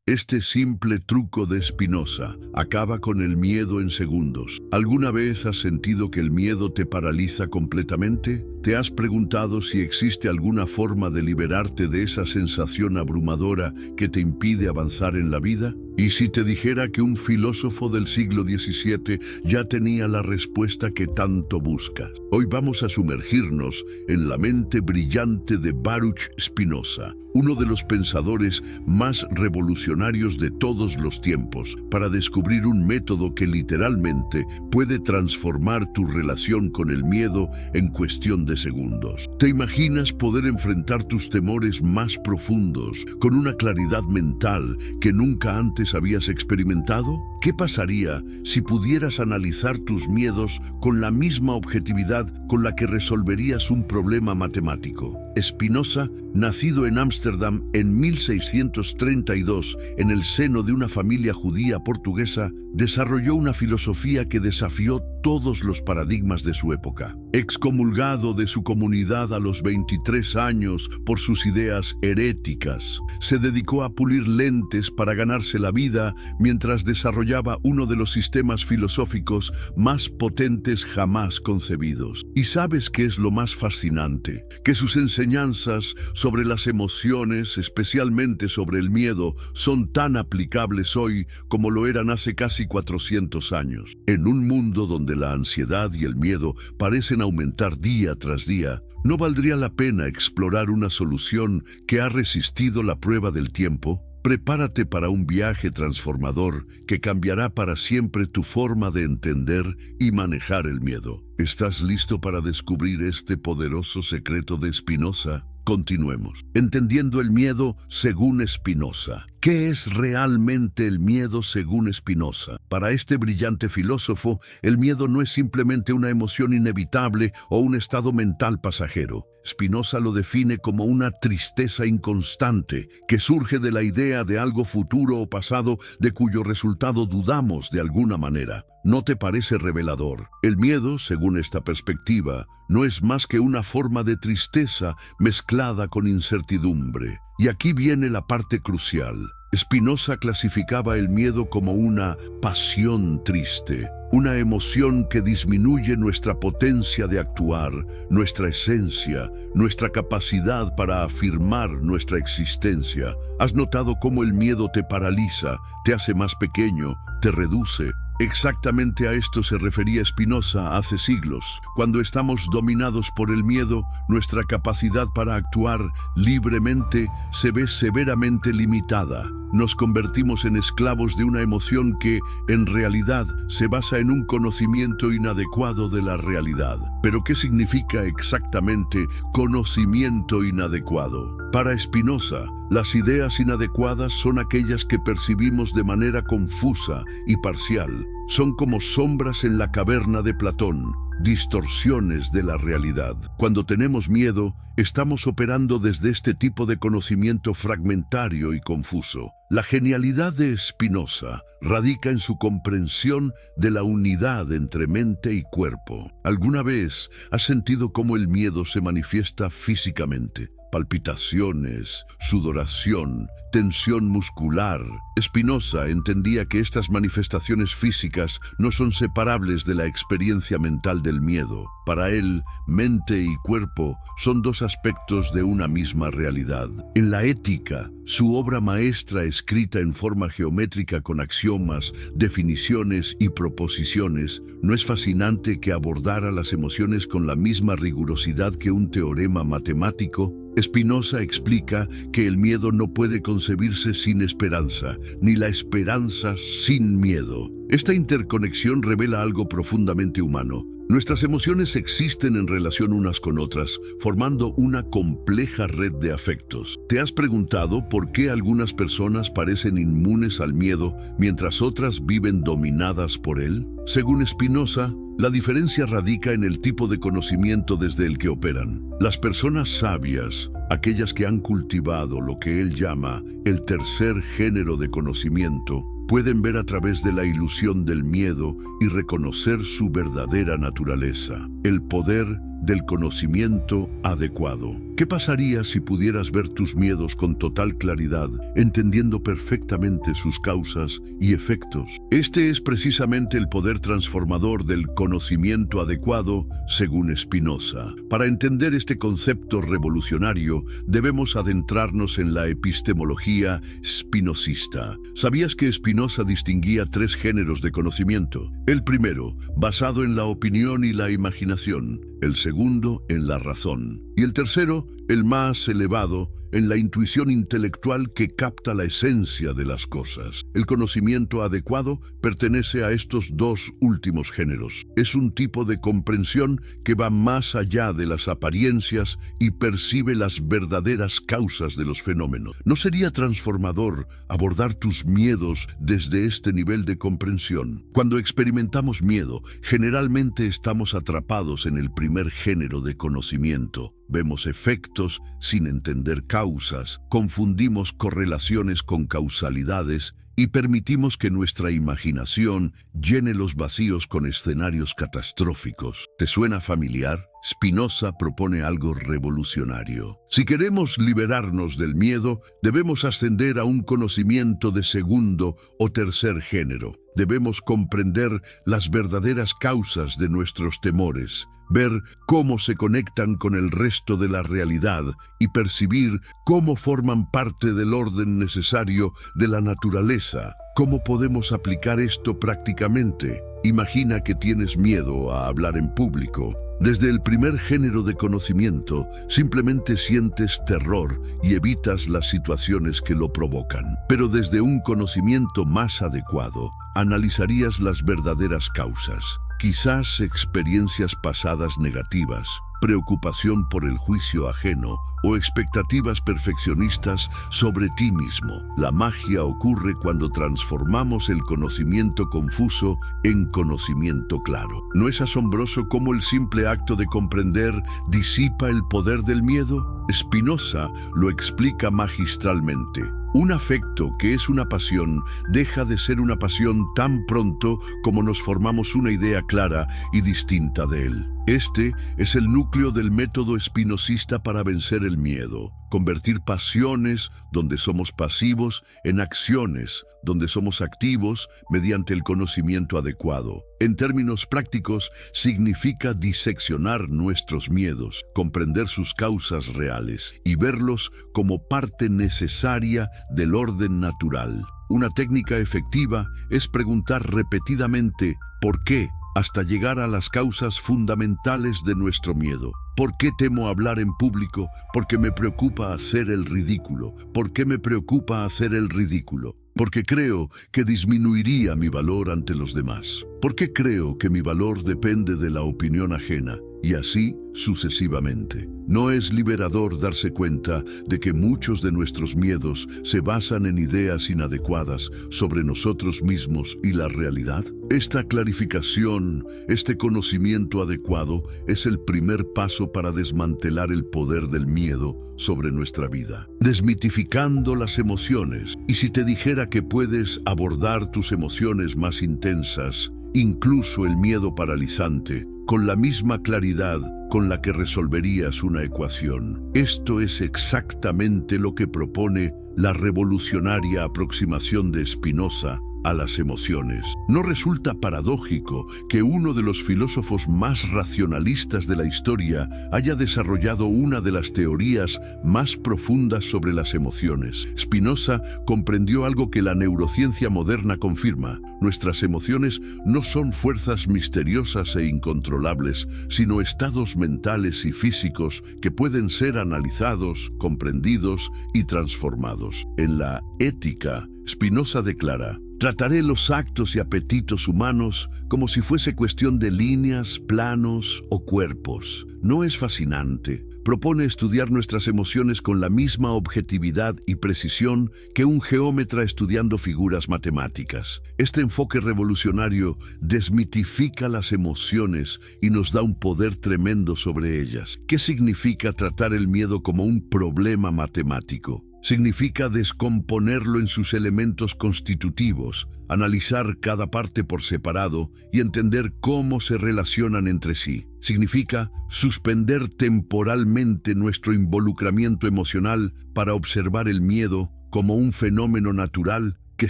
Este simple truco de Spinoza acaba con el miedo en segundos. ¿Alguna vez has sentido que el miedo te paraliza completamente? ¿Te has preguntado si existe alguna forma de liberarte de esa sensación abrumadora que te impide avanzar en la vida? ¿Y si te dijera que un filósofo del siglo XVII ya tenía la respuesta que tanto buscas? Hoy vamos a sumergirnos en la mente brillante de Baruch Spinoza, uno de los pensadores más revolucionarios de todos los tiempos, para descubrir un método que literalmente puede transformar tu relación con el miedo en cuestión de segundos. ¿Te imaginas poder enfrentar tus temores más profundos con una claridad mental que nunca antes habías experimentado? ¿Qué pasaría si pudieras analizar tus miedos con la misma objetividad con la que resolverías un problema matemático? Spinoza, nacido en Ámsterdam en 1632, en el seno de una familia judía portuguesa, desarrolló una filosofía que desafió todos los paradigmas de su época. Excomulgado de su comunidad a los 23 años por sus ideas heréticas, se dedicó a pulir lentes para ganarse la vida mientras desarrollaba uno de los sistemas filosóficos más potentes jamás concebidos. ¿Y sabes qué es lo más fascinante? Que sus enseñanzas sobre las emociones, especialmente sobre el miedo, son tan aplicables hoy como lo eran hace casi 400 años. En un mundo donde la ansiedad y el miedo parecen aumentar día tras día, ¿no valdría la pena explorar una solución que ha resistido la prueba del tiempo? Prepárate para un viaje transformador que cambiará para siempre tu forma de entender y manejar el miedo. ¿Estás listo para descubrir este poderoso secreto de Spinoza? Continuemos. Entendiendo el miedo según Spinoza. ¿Qué es realmente el miedo según Spinoza? Para este brillante filósofo, el miedo no es simplemente una emoción inevitable o un estado mental pasajero. Spinoza lo define como una tristeza inconstante que surge de la idea de algo futuro o pasado de cuyo resultado dudamos de alguna manera. ¿No te parece revelador? El miedo, según esta perspectiva, no es más que una forma de tristeza mezclada con incertidumbre. Y aquí viene la parte crucial. Spinoza clasificaba el miedo como una pasión triste, una emoción que disminuye nuestra potencia de actuar, nuestra esencia, nuestra capacidad para afirmar nuestra existencia. ¿Has notado cómo el miedo te paraliza, te hace más pequeño, te reduce? Exactamente a esto se refería Spinoza hace siglos. Cuando estamos dominados por el miedo, nuestra capacidad para actuar libremente se ve severamente limitada. Nos convertimos en esclavos de una emoción que, en realidad, se basa en un conocimiento inadecuado de la realidad. ¿Pero qué significa exactamente conocimiento inadecuado? Para Spinoza, las ideas inadecuadas son aquellas que percibimos de manera confusa y parcial. Son como sombras en la caverna de Platón, distorsiones de la realidad. Cuando tenemos miedo, estamos operando desde este tipo de conocimiento fragmentario y confuso. La genialidad de Spinoza radica en su comprensión de la unidad entre mente y cuerpo. ¿Alguna vez has sentido cómo el miedo se manifiesta físicamente? Palpitaciones, sudoración, tensión muscular. Spinoza entendía que estas manifestaciones físicas no son separables de la experiencia mental del miedo. Para él, mente y cuerpo son dos aspectos de una misma realidad. En la Ética, su obra maestra escrita en forma geométrica con axiomas, definiciones y proposiciones, ¿no es fascinante que abordara las emociones con la misma rigurosidad que un teorema matemático? Spinoza explica que el miedo no puede concebirse sin esperanza, ni la esperanza sin miedo. Esta interconexión revela algo profundamente humano. Nuestras emociones existen en relación unas con otras, formando una compleja red de afectos. ¿Te has preguntado por qué algunas personas parecen inmunes al miedo, mientras otras viven dominadas por él? Según Spinoza, la diferencia radica en el tipo de conocimiento desde el que operan. Las personas sabias, aquellas que han cultivado lo que él llama el tercer género de conocimiento, pueden ver a través de la ilusión del miedo y reconocer su verdadera naturaleza, el poder del conocimiento adecuado. ¿Qué pasaría si pudieras ver tus miedos con total claridad, entendiendo perfectamente sus causas y efectos? Este es precisamente el poder transformador del conocimiento adecuado, según Spinoza. Para entender este concepto revolucionario, debemos adentrarnos en la epistemología spinozista. ¿Sabías que Spinoza distinguía tres géneros de conocimiento? El primero, basado en la opinión y la imaginación. El segundo, en la razón. Y el tercero, el más elevado, en la intuición intelectual que capta la esencia de las cosas. El conocimiento adecuado pertenece a estos dos últimos géneros. Es un tipo de comprensión que va más allá de las apariencias y percibe las verdaderas causas de los fenómenos. ¿No sería transformador abordar tus miedos desde este nivel de comprensión? Cuando experimentamos miedo, generalmente estamos atrapados en el primer género de conocimiento. Vemos efectos sin entender causas, confundimos correlaciones con causalidades y permitimos que nuestra imaginación llene los vacíos con escenarios catastróficos. ¿Te suena familiar? Spinoza propone algo revolucionario. Si queremos liberarnos del miedo, debemos ascender a un conocimiento de segundo o tercer género. Debemos comprender las verdaderas causas de nuestros temores, ver cómo se conectan con el resto de la realidad y percibir cómo forman parte del orden necesario de la naturaleza. ¿Cómo podemos aplicar esto prácticamente? Imagina que tienes miedo a hablar en público. Desde el primer género de conocimiento, simplemente sientes terror y evitas las situaciones que lo provocan. Pero desde un conocimiento más adecuado, analizarías las verdaderas causas. Quizás experiencias pasadas negativas, preocupación por el juicio ajeno o expectativas perfeccionistas sobre ti mismo. La magia ocurre cuando transformamos el conocimiento confuso en conocimiento claro. ¿No es asombroso cómo el simple acto de comprender disipa el poder del miedo? Spinoza lo explica magistralmente. Un afecto que es una pasión deja de ser una pasión tan pronto como nos formamos una idea clara y distinta de él. Este es el núcleo del método spinozista para vencer el miedo. Convertir pasiones, donde somos pasivos, en acciones, donde somos activos, mediante el conocimiento adecuado. En términos prácticos, significa diseccionar nuestros miedos, comprender sus causas reales y verlos como parte necesaria del orden natural. Una técnica efectiva es preguntar repetidamente ¿por qué?, hasta llegar a las causas fundamentales de nuestro miedo. ¿Por qué temo hablar en público? Porque me preocupa hacer el ridículo. ¿Por qué me preocupa hacer el ridículo? Porque creo que disminuiría mi valor ante los demás. ¿Por qué creo que mi valor depende de la opinión ajena? Y así sucesivamente. ¿No es liberador darse cuenta de que muchos de nuestros miedos se basan en ideas inadecuadas sobre nosotros mismos y la realidad? Esta clarificación, este conocimiento adecuado, es el primer paso para desmantelar el poder del miedo sobre nuestra vida. Desmitificando las emociones. Y si te dijera que puedes abordar tus emociones más intensas, incluso el miedo paralizante, con la misma claridad con la que resolverías una ecuación. Esto es exactamente lo que propone la revolucionaria aproximación de Spinoza a las emociones. ¿No resulta paradójico que uno de los filósofos más racionalistas de la historia haya desarrollado una de las teorías más profundas sobre las emociones? Spinoza comprendió algo que la neurociencia moderna confirma. Nuestras emociones no son fuerzas misteriosas e incontrolables, sino estados mentales y físicos que pueden ser analizados, comprendidos y transformados. En la Ética, Spinoza declara: trataré los actos y apetitos humanos como si fuese cuestión de líneas, planos o cuerpos. ¿No es fascinante? Propone estudiar nuestras emociones con la misma objetividad y precisión que un geómetra estudiando figuras matemáticas. Este enfoque revolucionario desmitifica las emociones y nos da un poder tremendo sobre ellas. ¿Qué significa tratar el miedo como un problema matemático? Significa descomponerlo en sus elementos constitutivos, analizar cada parte por separado y entender cómo se relacionan entre sí. Significa suspender temporalmente nuestro involucramiento emocional para observar el miedo como un fenómeno natural que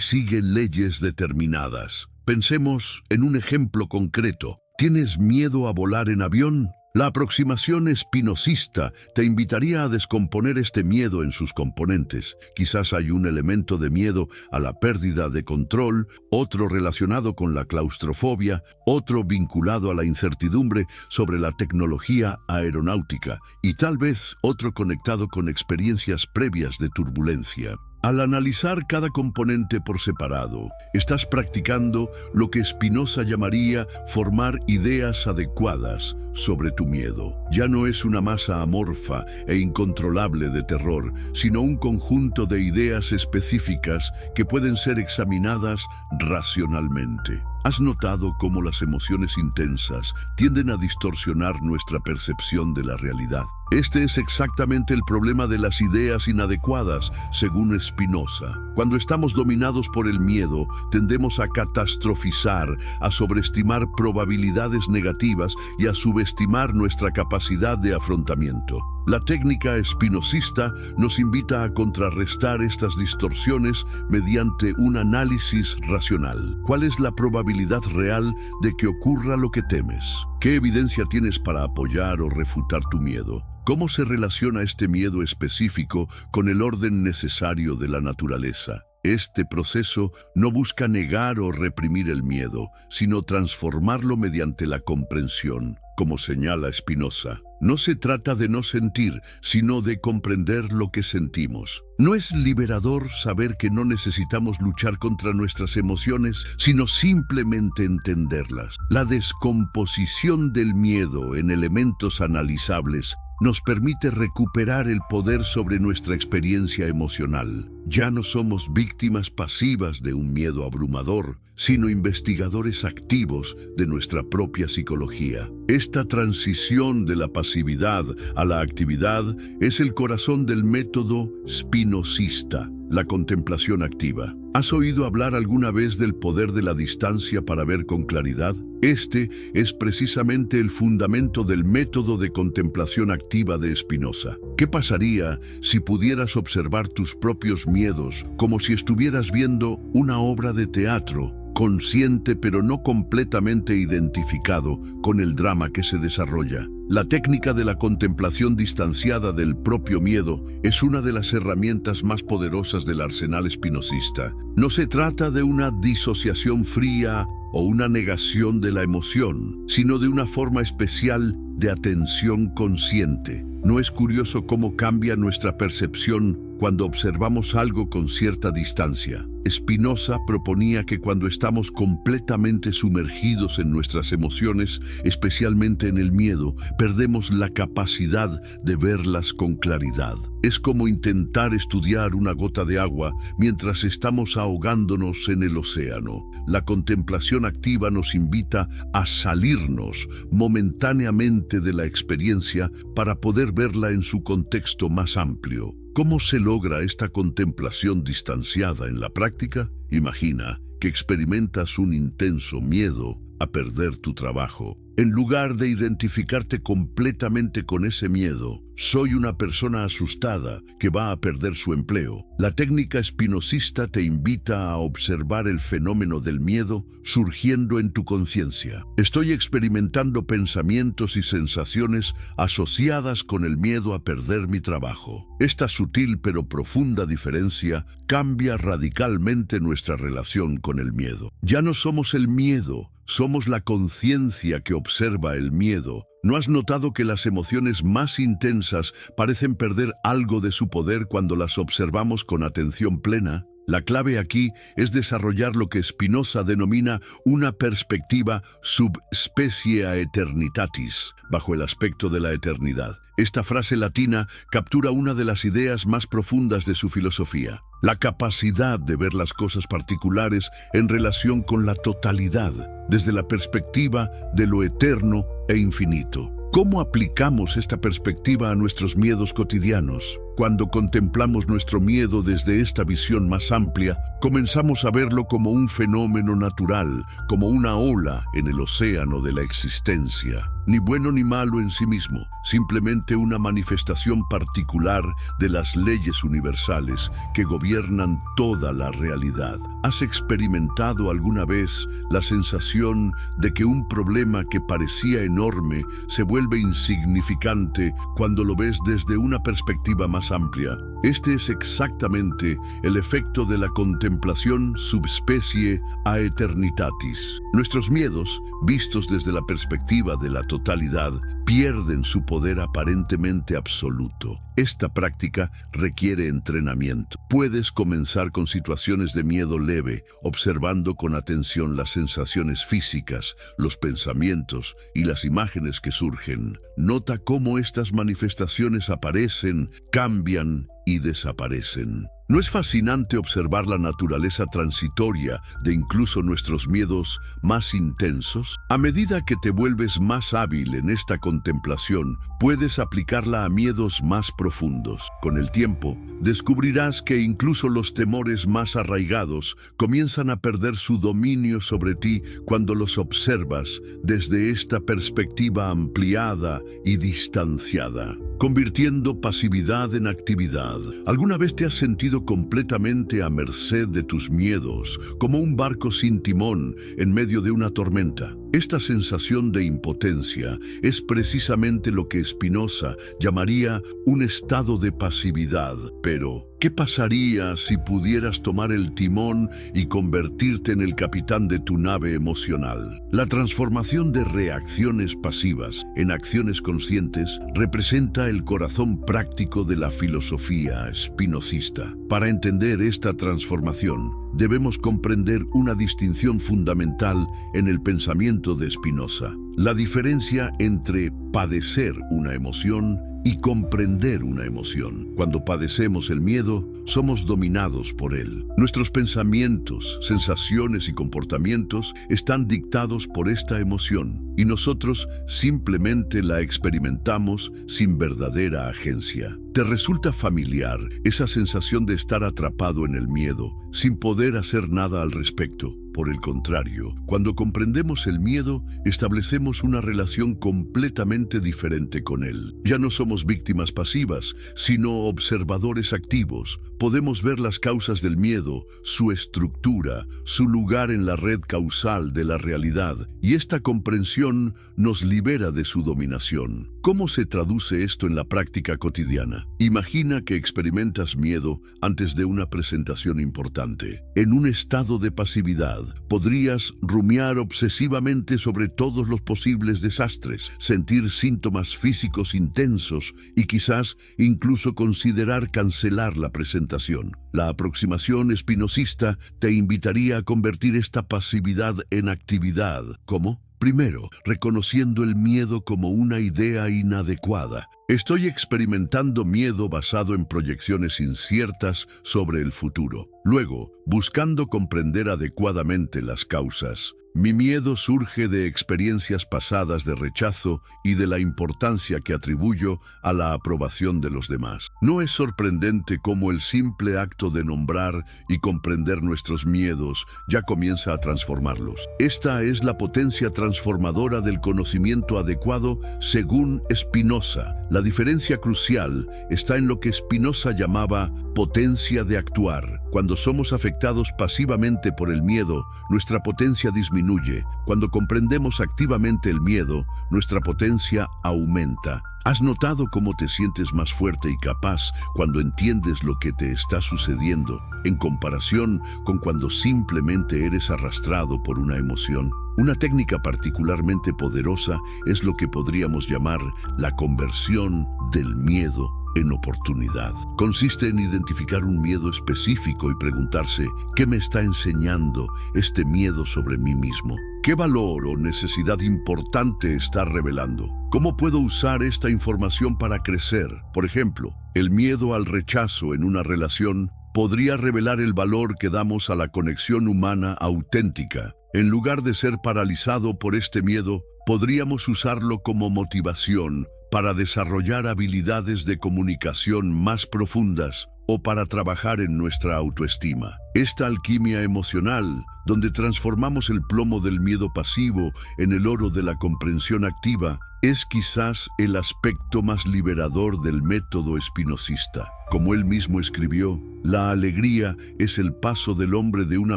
sigue leyes determinadas. Pensemos en un ejemplo concreto. ¿Tienes miedo a volar en avión? La aproximación espinosista te invitaría a descomponer este miedo en sus componentes. Quizás hay un elemento de miedo a la pérdida de control, otro relacionado con la claustrofobia, otro vinculado a la incertidumbre sobre la tecnología aeronáutica y tal vez otro conectado con experiencias previas de turbulencia. Al analizar cada componente por separado, estás practicando lo que Spinoza llamaría formar ideas adecuadas sobre tu miedo. Ya no es una masa amorfa e incontrolable de terror, sino un conjunto de ideas específicas que pueden ser examinadas racionalmente. ¿Has notado cómo las emociones intensas tienden a distorsionar nuestra percepción de la realidad? Este es exactamente el problema de las ideas inadecuadas, según Spinoza. Cuando estamos dominados por el miedo, tendemos a catastrofizar, a sobreestimar probabilidades negativas y a subestimar nuestra capacidad de afrontamiento. La técnica espinosista nos invita a contrarrestar estas distorsiones mediante un análisis racional. ¿Cuál es la probabilidad real de que ocurra lo que temes? ¿Qué evidencia tienes para apoyar o refutar tu miedo? ¿Cómo se relaciona este miedo específico con el orden necesario de la naturaleza? Este proceso no busca negar o reprimir el miedo, sino transformarlo mediante la comprensión, como señala Spinoza. No se trata de no sentir, sino de comprender lo que sentimos. No es liberador saber que no necesitamos luchar contra nuestras emociones, sino simplemente entenderlas. La descomposición del miedo en elementos analizables nos permite recuperar el poder sobre nuestra experiencia emocional. Ya no somos víctimas pasivas de un miedo abrumador, sino investigadores activos de nuestra propia psicología. Esta transición de la pasividad a la actividad es el corazón del método spinozista, la contemplación activa. ¿Has oído hablar alguna vez del poder de la distancia para ver con claridad? Este es precisamente el fundamento del método de contemplación activa de Spinoza. ¿Qué pasaría si pudieras observar tus propios miedos como si estuvieras viendo una obra de teatro, consciente pero no completamente identificado con el drama que se desarrolla? La técnica de la contemplación distanciada del propio miedo es una de las herramientas más poderosas del arsenal espinosista. No se trata de una disociación fría o una negación de la emoción, sino de una forma especial de atención consciente. ¿No es curioso cómo cambia nuestra percepción cuando observamos algo con cierta distancia? Spinoza proponía que cuando estamos completamente sumergidos en nuestras emociones, especialmente en el miedo, perdemos la capacidad de verlas con claridad. Es como intentar estudiar una gota de agua mientras estamos ahogándonos en el océano. La contemplación activa nos invita a salirnos momentáneamente de la experiencia para poder verla en su contexto más amplio. ¿Cómo se logra esta contemplación distanciada en la práctica? Imagina que experimentas un intenso miedo a perder tu trabajo. En lugar de identificarte completamente con ese miedo, soy una persona asustada que va a perder su empleo. La técnica espinosista te invita a observar el fenómeno del miedo surgiendo en tu conciencia. Estoy experimentando pensamientos y sensaciones asociadas con el miedo a perder mi trabajo. Esta sutil pero profunda diferencia cambia radicalmente nuestra relación con el miedo. Ya no somos el miedo, somos la conciencia que observa el miedo. ¿No has notado que las emociones más intensas parecen perder algo de su poder cuando las observamos con atención plena? La clave aquí es desarrollar lo que Spinoza denomina una perspectiva subspecie aeternitatis, bajo el aspecto de la eternidad. Esta frase latina captura una de las ideas más profundas de su filosofía: la capacidad de ver las cosas particulares en relación con la totalidad, desde la perspectiva de lo eterno e infinito. ¿Cómo aplicamos esta perspectiva a nuestros miedos cotidianos? Cuando contemplamos nuestro miedo desde esta visión más amplia, comenzamos a verlo como un fenómeno natural, como una ola en el océano de la existencia. Ni bueno ni malo en sí mismo, simplemente una manifestación particular de las leyes universales que gobiernan toda la realidad. ¿Has experimentado alguna vez la sensación de que un problema que parecía enorme se vuelve insignificante cuando lo ves desde una perspectiva más amplia? Este es exactamente el efecto de la contemplación subspecie aeternitatis. Nuestros miedos, vistos desde la perspectiva de la totalidad, pierden su poder aparentemente absoluto. Esta práctica requiere entrenamiento. Puedes comenzar con situaciones de miedo leve, observando con atención las sensaciones físicas, los pensamientos y las imágenes que surgen. Nota cómo estas manifestaciones aparecen, cambian y desaparecen. ¿No es fascinante observar la naturaleza transitoria de incluso nuestros miedos más intensos? A medida que te vuelves más hábil en esta contemplación, puedes aplicarla a miedos más profundos. Con el tiempo, descubrirás que incluso los temores más arraigados comienzan a perder su dominio sobre ti cuando los observas desde esta perspectiva ampliada y distanciada, convirtiendo pasividad en actividad. ¿Alguna vez te has sentido completamente a merced de tus miedos, como un barco sin timón en medio de una tormenta? Esta sensación de impotencia es precisamente lo que Spinoza llamaría un estado de pasividad. Pero, ¿qué pasaría si pudieras tomar el timón y convertirte en el capitán de tu nave emocional? La transformación de reacciones pasivas en acciones conscientes representa el corazón práctico de la filosofía spinocista. Para entender esta transformación, debemos comprender una distinción fundamental en el pensamiento de Spinoza: la diferencia entre padecer una emoción y comprender una emoción. Cuando padecemos el miedo, somos dominados por él. Nuestros pensamientos, sensaciones y comportamientos están dictados por esta emoción, y nosotros simplemente la experimentamos sin verdadera agencia. ¿Te resulta familiar esa sensación de estar atrapado en el miedo, sin poder hacer nada al respecto? Por el contrario, cuando comprendemos el miedo, establecemos una relación completamente diferente con él. Ya no somos víctimas pasivas, sino observadores activos. Podemos ver las causas del miedo, su estructura, su lugar en la red causal de la realidad, y esta comprensión nos libera de su dominación. ¿Cómo se traduce esto en la práctica cotidiana? Imagina que experimentas miedo antes de una presentación importante. En un estado de pasividad, podrías rumiar obsesivamente sobre todos los posibles desastres, sentir síntomas físicos intensos y quizás incluso considerar cancelar la presentación. La aproximación espinosista te invitaría a convertir esta pasividad en actividad. ¿Cómo? Primero, reconociendo el miedo como una idea inadecuada. Estoy experimentando miedo basado en proyecciones inciertas sobre el futuro. Luego, buscando comprender adecuadamente las causas. Mi miedo surge de experiencias pasadas de rechazo y de la importancia que atribuyo a la aprobación de los demás. No es sorprendente cómo el simple acto de nombrar y comprender nuestros miedos ya comienza a transformarlos. Esta es la potencia transformadora del conocimiento adecuado según Spinoza. La diferencia crucial está en lo que Spinoza llamaba potencia de actuar. Cuando somos afectados pasivamente por el miedo, nuestra potencia disminuye. Cuando comprendemos activamente el miedo, nuestra potencia aumenta. ¿Has notado cómo te sientes más fuerte y capaz cuando entiendes lo que te está sucediendo, en comparación con cuando simplemente eres arrastrado por una emoción? Una técnica particularmente poderosa es lo que podríamos llamar la conversión del miedo en oportunidad. Consiste en identificar un miedo específico y preguntarse: ¿qué me está enseñando este miedo sobre mí mismo? ¿Qué valor o necesidad importante está revelando? ¿Cómo puedo usar esta información para crecer? Por ejemplo, el miedo al rechazo en una relación podría revelar el valor que damos a la conexión humana auténtica. En lugar de ser paralizado por este miedo, Podríamos usarlo como motivación para desarrollar habilidades de comunicación más profundas o para trabajar en nuestra autoestima. Esta alquimia emocional, donde transformamos el plomo del miedo pasivo en el oro de la comprensión activa, es quizás el aspecto más liberador del método espinosista. Como él mismo escribió, la alegría es el paso del hombre de una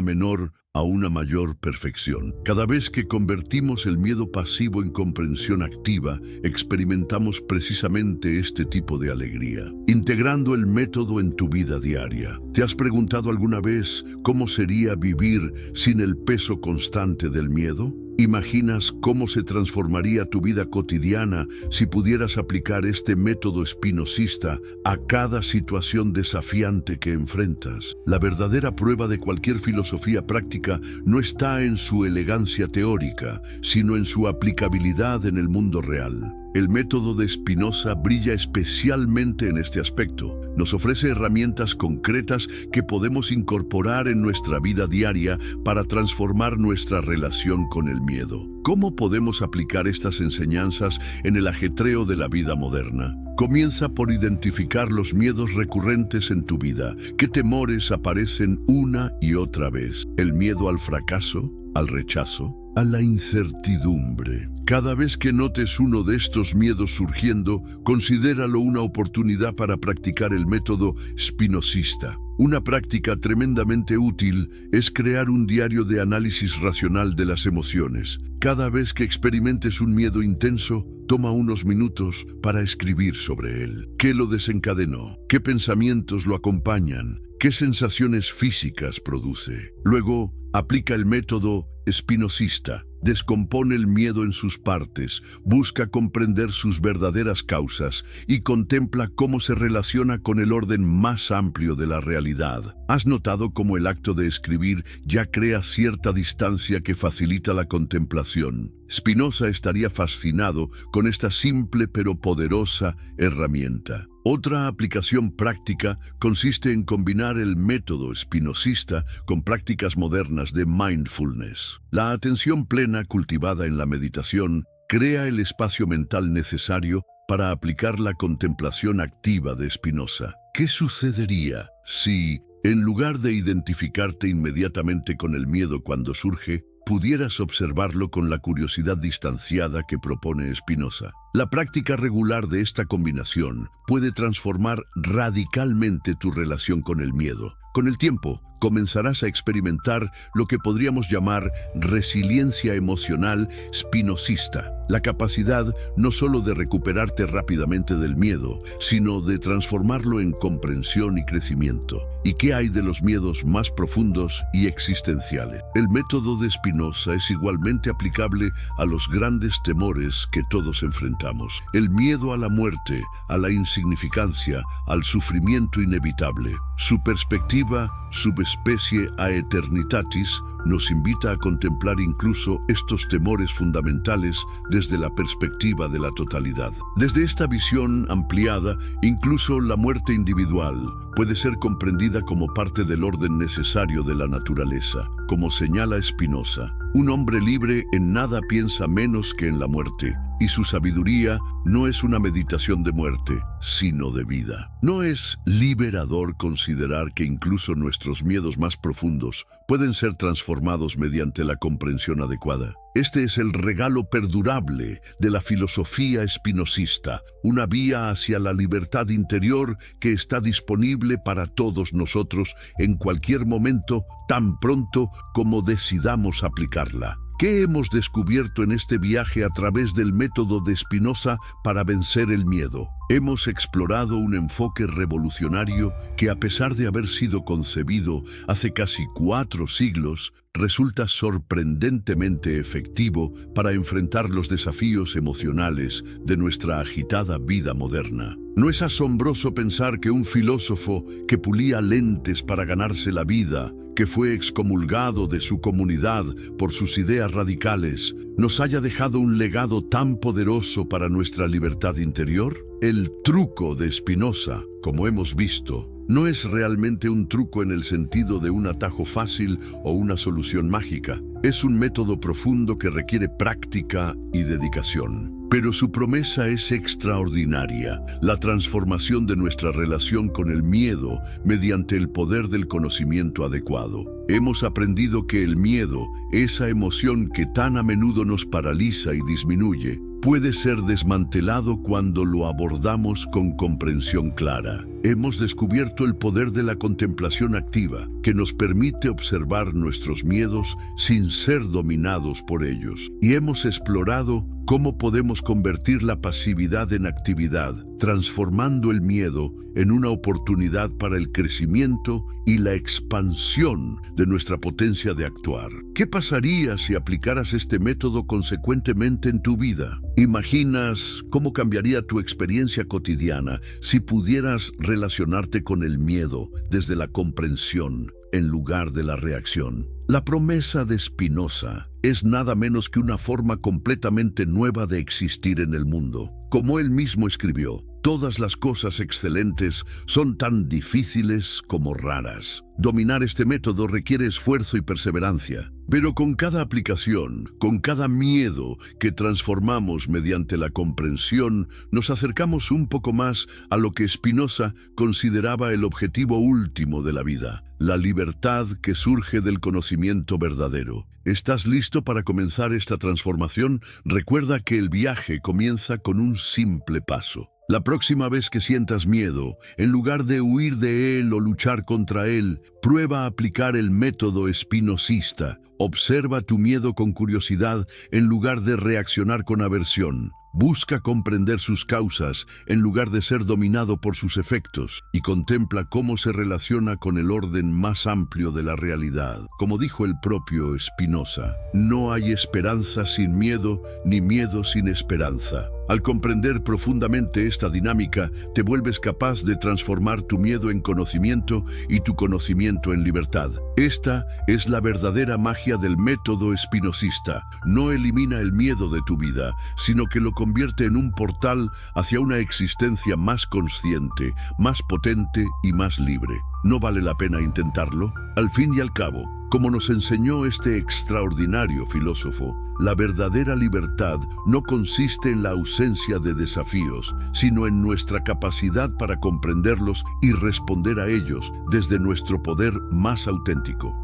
menor a una mayor perfección. Cada vez que convertimos el miedo pasivo en comprensión activa, experimentamos precisamente este tipo de alegría, integrando el método en tu vida diaria. ¿Te has preguntado alguna vez cómo sería vivir sin el peso constante del miedo? ¿Imaginas cómo se transformaría tu vida cotidiana si pudieras aplicar este método espinosista a cada situación desafiante que enfrentas? La verdadera prueba de cualquier filosofía práctica no está en su elegancia teórica, sino en su aplicabilidad en el mundo real. El método de Spinoza brilla especialmente en este aspecto. Nos ofrece herramientas concretas que podemos incorporar en nuestra vida diaria para transformar nuestra relación con el miedo. ¿Cómo podemos aplicar estas enseñanzas en el ajetreo de la vida moderna? Comienza por identificar los miedos recurrentes en tu vida. ¿Qué temores aparecen una y otra vez? ¿El miedo al fracaso? ¿Al rechazo? ¿A la incertidumbre? Cada vez que notes uno de estos miedos surgiendo, considéralo una oportunidad para practicar el método espinosista. Una práctica tremendamente útil es crear un diario de análisis racional de las emociones. Cada vez que experimentes un miedo intenso, toma unos minutos para escribir sobre él. ¿Qué lo desencadenó? ¿Qué pensamientos lo acompañan? ¿Qué sensaciones físicas produce? Luego, aplica el método espinosista. Descompone el miedo en sus partes, busca comprender sus verdaderas causas y contempla cómo se relaciona con el orden más amplio de la realidad. ¿Has notado cómo el acto de escribir ya crea cierta distancia que facilita la contemplación? Spinoza estaría fascinado con esta simple pero poderosa herramienta. Otra aplicación práctica consiste en combinar el método espinosista con prácticas modernas de mindfulness. La atención plena cultivada en la meditación crea el espacio mental necesario para aplicar la contemplación activa de Spinoza. ¿Qué sucedería si, en lugar de identificarte inmediatamente con el miedo cuando surge, pudieras observarlo con la curiosidad distanciada que propone Spinoza? La práctica regular de esta combinación puede transformar radicalmente tu relación con el miedo. Con el tiempo, comenzarás a experimentar lo que podríamos llamar resiliencia emocional espinosista, la capacidad no solo de recuperarte rápidamente del miedo, sino de transformarlo en comprensión y crecimiento. ¿Y qué hay de los miedos más profundos y existenciales? El método de Spinoza es igualmente aplicable a los grandes temores que todos enfrentamos. El miedo a la muerte, a la insignificancia, al sufrimiento inevitable. Su perspectiva, subespecie a eternitatis, nos invita a contemplar incluso estos temores fundamentales desde la perspectiva de la totalidad. Desde esta visión ampliada, incluso la muerte individual puede ser comprendida como parte del orden necesario de la naturaleza. Como señala Spinoza, un hombre libre en nada piensa menos que en la muerte, y su sabiduría no es una meditación de muerte, sino de vida. ¿No es liberador considerar que incluso nuestros miedos más profundos pueden ser transformados mediante la comprensión adecuada? Este es el regalo perdurable de la filosofía espinosista, una vía hacia la libertad interior que está disponible para todos nosotros en cualquier momento, tan pronto como decidamos aplicarla. ¿Qué hemos descubierto en este viaje a través del método de Spinoza para vencer el miedo? Hemos explorado un enfoque revolucionario que, a pesar de haber sido concebido hace casi 4 siglos, resulta sorprendentemente efectivo para enfrentar los desafíos emocionales de nuestra agitada vida moderna. ¿No es asombroso pensar que un filósofo que pulía lentes para ganarse la vida, que fue excomulgado de su comunidad por sus ideas radicales, nos haya dejado un legado tan poderoso para nuestra libertad interior? El truco de Spinoza, como hemos visto, no es realmente un truco en el sentido de un atajo fácil o una solución mágica. Es un método profundo que requiere práctica y dedicación. Pero su promesa es extraordinaria, la transformación de nuestra relación con el miedo mediante el poder del conocimiento adecuado. Hemos aprendido que el miedo, esa emoción que tan a menudo nos paraliza y disminuye, puede ser desmantelado cuando lo abordamos con comprensión clara. Hemos descubierto el poder de la contemplación activa, que nos permite observar nuestros miedos sin ser dominados por ellos. Y hemos explorado cómo podemos convertir la pasividad en actividad, transformando el miedo en una oportunidad para el crecimiento y la expansión de nuestra potencia de actuar. ¿Qué pasaría si aplicaras este método consecuentemente en tu vida? ¿Imaginas cómo cambiaría tu experiencia cotidiana si pudieras relacionarte con el miedo desde la comprensión en lugar de la reacción? La promesa de Spinoza es nada menos que una forma completamente nueva de existir en el mundo. Como él mismo escribió, todas las cosas excelentes son tan difíciles como raras. Dominar este método requiere esfuerzo y perseverancia, pero con cada aplicación, con cada miedo que transformamos mediante la comprensión, nos acercamos un poco más a lo que Spinoza consideraba el objetivo último de la vida, la libertad que surge del conocimiento verdadero. ¿Estás listo para comenzar esta transformación? Recuerda que el viaje comienza con un simple paso. La próxima vez que sientas miedo, en lugar de huir de él o luchar contra él, prueba a aplicar el método espinosista. Observa tu miedo con curiosidad en lugar de reaccionar con aversión. Busca comprender sus causas en lugar de ser dominado por sus efectos y contempla cómo se relaciona con el orden más amplio de la realidad. Como dijo el propio Spinoza, no hay esperanza sin miedo ni miedo sin esperanza. Al comprender profundamente esta dinámica, te vuelves capaz de transformar tu miedo en conocimiento y tu conocimiento en libertad. Esta es la verdadera magia del método espinosista. No elimina el miedo de tu vida, sino que lo convierte en un portal hacia una existencia más consciente, más potente y más libre. ¿No vale la pena intentarlo? Al fin y al cabo, como nos enseñó este extraordinario filósofo, la verdadera libertad no consiste en la ausencia de desafíos, sino en nuestra capacidad para comprenderlos y responder a ellos desde nuestro poder más auténtico.